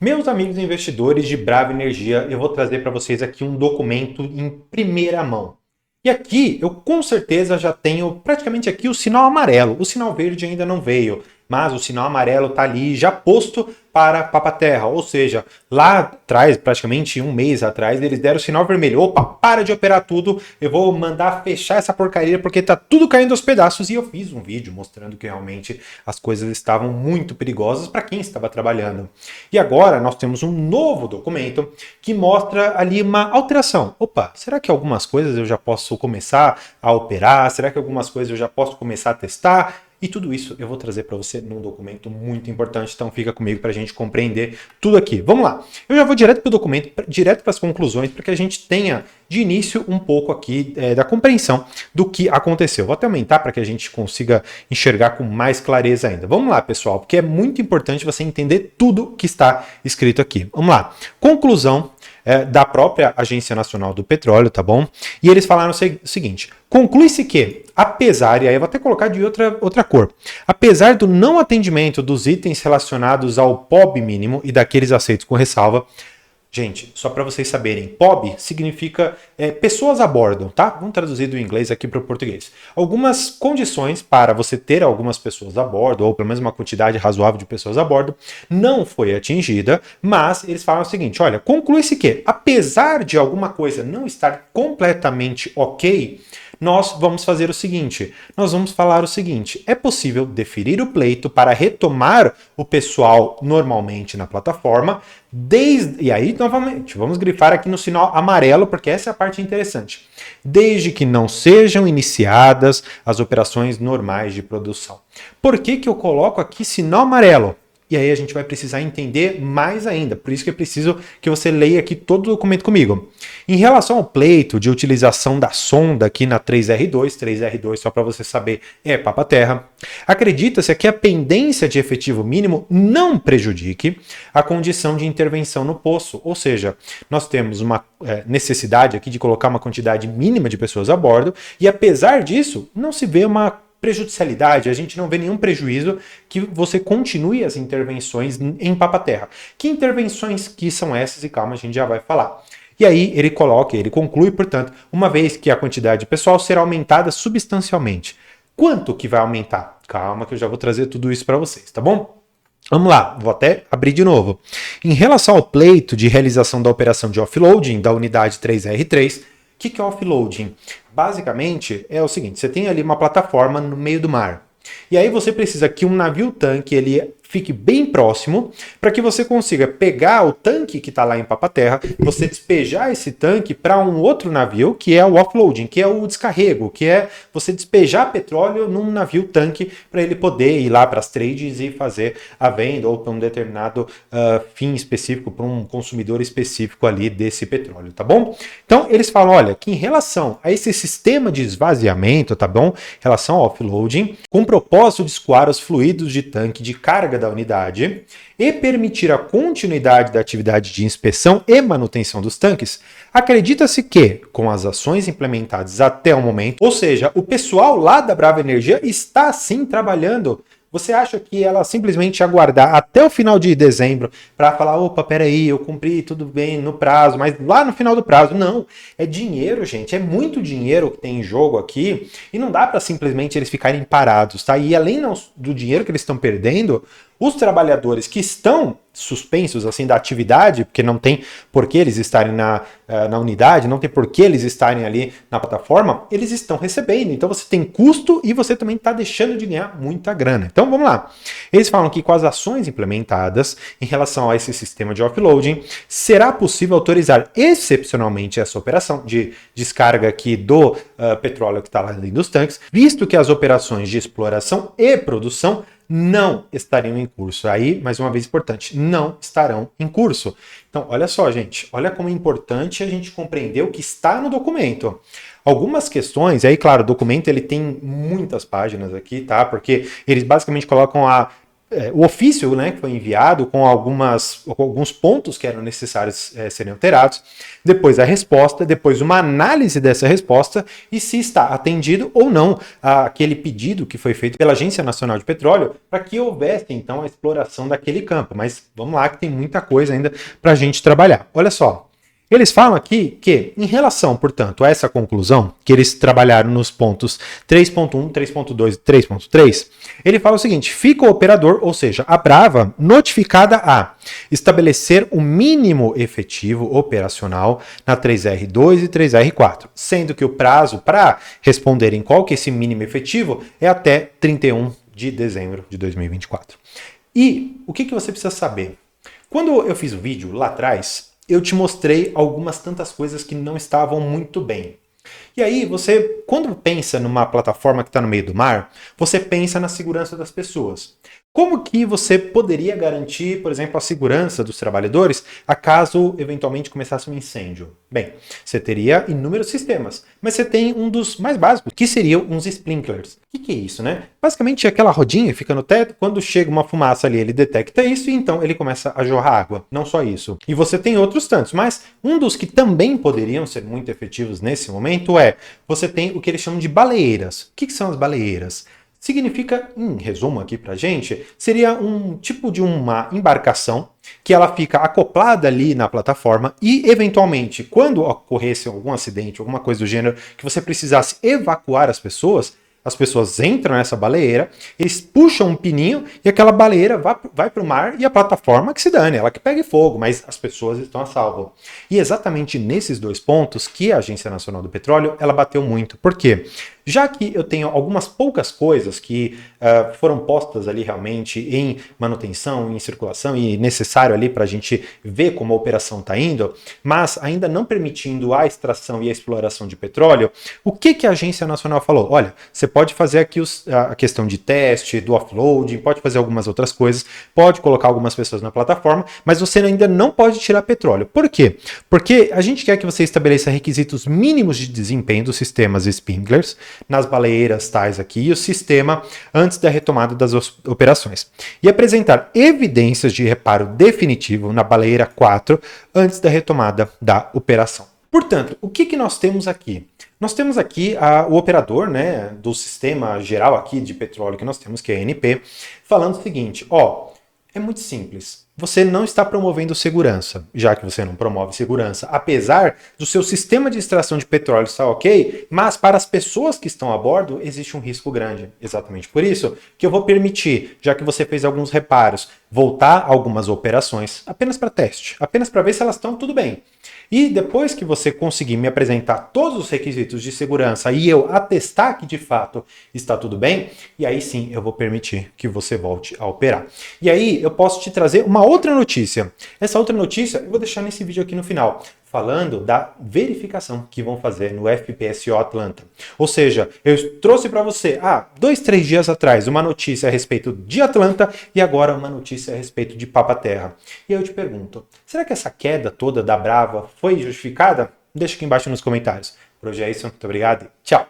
Meus amigos investidores de Brava Energia, eu vou trazer para vocês aqui um documento em primeira mão. E aqui eu com certeza já tenho praticamente aqui o sinal amarelo. O sinal verde ainda não veio, mas o sinal amarelo está ali já posto para Papa-Terra. Ou seja, lá atrás, praticamente um mês atrás, eles deram o sinal vermelho. Opa, para de operar tudo, eu vou mandar fechar essa porcaria porque tá tudo caindo aos pedaços. E eu fiz um vídeo mostrando que realmente as coisas estavam muito perigosas para quem estava trabalhando. E agora nós temos um novo documento que mostra ali uma alteração. Opa, será que algumas coisas eu já posso começar a operar? Será que algumas coisas eu já posso começar a testar? E tudo isso eu vou trazer para você num documento muito importante, então fica comigo para a gente compreender tudo aqui. Vamos lá, eu já vou direto para o documento, direto para as conclusões, para que a gente tenha de início um pouco aqui da compreensão do que aconteceu. Vou até aumentar para que a gente consiga enxergar com mais clareza ainda. Vamos lá, pessoal, porque é muito importante você entender tudo que está escrito aqui. Vamos lá, conclusão da própria Agência Nacional do Petróleo, tá bom? E eles falaram o seguinte: conclui-se que, apesar, e aí eu vou até colocar de outra cor, apesar do não atendimento dos itens relacionados ao POB mínimo e daqueles aceitos com ressalva. Gente, só para vocês saberem, POB significa pessoas a bordo, tá? Vamos traduzir do inglês aqui para o português. Algumas condições para você ter algumas pessoas a bordo, ou pelo menos uma quantidade razoável de pessoas a bordo, não foi atingida, mas eles falam o seguinte: olha, conclui-se que, apesar de alguma coisa não estar completamente ok, nós vamos fazer o seguinte, nós vamos falar o seguinte: é possível deferir o pleito para retomar o pessoal normalmente na plataforma, e aí novamente, vamos grifar aqui no sinal amarelo, porque essa é a parte interessante, desde que não sejam iniciadas as operações normais de produção. Por que eu coloco aqui sinal amarelo? E aí a gente vai precisar entender mais ainda. Por isso que é preciso que você leia aqui todo o documento comigo. Em relação ao pleito de utilização da sonda aqui na 3R2 só para você saber, é Papa-Terra, acredita-se que a pendência de efetivo mínimo não prejudique a condição de intervenção no poço. Ou seja, nós temos uma necessidade aqui de colocar uma quantidade mínima de pessoas a bordo e apesar disso, não se vê uma prejudicialidade, a gente não vê nenhum prejuízo que você continue as intervenções em Papa-Terra. Que intervenções que são essas? E calma, a gente já vai falar. E aí ele conclui, portanto, uma vez que a quantidade de pessoal será aumentada substancialmente. Quanto que vai aumentar? Calma que eu já vou trazer tudo isso para vocês, tá bom? Vamos lá, vou até abrir de novo. Em relação ao pleito de realização da operação de offloading da unidade 3R3, o que é offloading? Basicamente é o seguinte: você tem ali uma plataforma no meio do mar. E aí você precisa que um navio-tanque ele fique bem próximo para que você consiga pegar o tanque que está lá em Papa-Terra, você despejar esse tanque para um outro navio, que é o offloading, que é o descarrego, que é você despejar petróleo num navio-tanque para ele poder ir lá para as trades e fazer a venda ou para um determinado fim específico, para um consumidor específico ali desse petróleo, tá bom? Então eles falam, olha, que em relação a esse sistema de esvaziamento, tá bom? Em relação ao offloading, com o propósito de escoar os fluidos de tanque de carga da unidade e permitir a continuidade da atividade de inspeção e manutenção dos tanques, acredita-se que, com as ações implementadas até o momento, ou seja, o pessoal lá da Brava Energia está sim trabalhando. Você acha que ela simplesmente aguardar até o final de dezembro para falar, opa, peraí, eu cumpri tudo bem no prazo, mas lá no final do prazo? Não, é dinheiro, gente, é muito dinheiro que tem em jogo aqui e não dá para simplesmente eles ficarem parados, tá? E além do dinheiro que eles estão perdendo, os trabalhadores que estão suspensos assim da atividade, porque não tem por que eles estarem na unidade, não tem por que eles estarem ali na plataforma, eles estão recebendo. Então você tem custo e você também está deixando de ganhar muita grana. Então vamos lá. Eles falam que com as ações implementadas em relação a esse sistema de offloading, será possível autorizar excepcionalmente essa operação de descarga aqui do petróleo que está lá dentro dos tanques, visto que as operações de exploração e produção não estariam em curso. Aí, mais uma vez importante, não estarão em curso. Então, olha só, gente, olha como é importante a gente compreender o que está no documento. Algumas questões, e aí, claro, o documento ele tem muitas páginas aqui, tá? Porque eles basicamente colocam o ofício, né, que foi enviado com alguns pontos que eram necessários serem alterados, depois a resposta, depois uma análise dessa resposta e se está atendido ou não aquele pedido que foi feito pela Agência Nacional de Petróleo para que houvesse então a exploração daquele campo. Mas vamos lá que tem muita coisa ainda para a gente trabalhar. Olha só. Eles falam aqui que, em relação, portanto, a essa conclusão, que eles trabalharam nos pontos 3.1, 3.2 e 3.3, ele fala o seguinte: fica o operador, ou seja, a Brava, notificada a estabelecer o mínimo efetivo operacional na 3R2 e 3R4, sendo que o prazo para responderem qual que é esse mínimo efetivo é até 31 de dezembro de 2024. E o que você precisa saber? Quando eu fiz o vídeo lá atrás, eu te mostrei algumas tantas coisas que não estavam muito bem. E aí você, quando pensa numa plataforma que está no meio do mar, você pensa na segurança das pessoas. Como que você poderia garantir, por exemplo, a segurança dos trabalhadores caso eventualmente começasse um incêndio? Bem, você teria inúmeros sistemas, mas você tem um dos mais básicos, que seriam uns sprinklers. O que é isso, né? Basicamente aquela rodinha fica no teto, quando chega uma fumaça ali, ele detecta isso e então ele começa a jorrar água. Não só isso. E você tem outros tantos, mas um dos que também poderiam ser muito efetivos nesse momento você tem o que eles chamam de baleeiras. O que são as baleeiras? Significa, em resumo aqui pra gente, seria um tipo de uma embarcação que ela fica acoplada ali na plataforma e, eventualmente, quando ocorresse algum acidente, alguma coisa do gênero, que você precisasse evacuar as pessoas entram nessa baleeira, eles puxam um pininho e aquela baleeira vai para o mar e a plataforma que se dane, ela que pegue fogo, mas as pessoas estão a salvo. E exatamente nesses dois pontos que a Agência Nacional do Petróleo, ela bateu muito. Por quê? Já que eu tenho algumas poucas coisas que foram postas ali realmente em manutenção, em circulação e necessário ali para a gente ver como a operação está indo, mas ainda não permitindo a extração e a exploração de petróleo, o que a Agência Nacional falou? Olha, você pode fazer aqui a questão de teste, do offloading, pode fazer algumas outras coisas, pode colocar algumas pessoas na plataforma, mas você ainda não pode tirar petróleo. Por quê? Porque a gente quer que você estabeleça requisitos mínimos de desempenho dos sistemas sprinklers, nas baleeiras tais aqui e o sistema antes da retomada das operações. E apresentar evidências de reparo definitivo na baleeira 4 antes da retomada da operação. Portanto, o que nós temos aqui? Nós temos aqui o operador, né, do sistema geral aqui de petróleo que nós temos, que é a ANP, falando o seguinte: é muito simples. Você não está promovendo segurança, já que você não promove segurança, apesar do seu sistema de extração de petróleo estar ok, mas para as pessoas que estão a bordo existe um risco grande. Exatamente por isso que eu vou permitir, já que você fez alguns reparos, voltar algumas operações apenas para teste, apenas para ver se elas estão tudo bem. E depois que você conseguir me apresentar todos os requisitos de segurança e eu atestar que de fato está tudo bem, e aí sim eu vou permitir que você volte a operar. E aí eu posso te trazer uma outra notícia. Essa outra notícia eu vou deixar nesse vídeo aqui no final, falando da verificação que vão fazer no FPSO Atlanta. Ou seja, eu trouxe para você, 2, 3 dias atrás, uma notícia a respeito de Atlanta e agora uma notícia a respeito de Papa-Terra. E aí eu te pergunto, será que essa queda toda da Brava foi justificada? Deixa aqui embaixo nos comentários. Por hoje é isso, muito obrigado e tchau!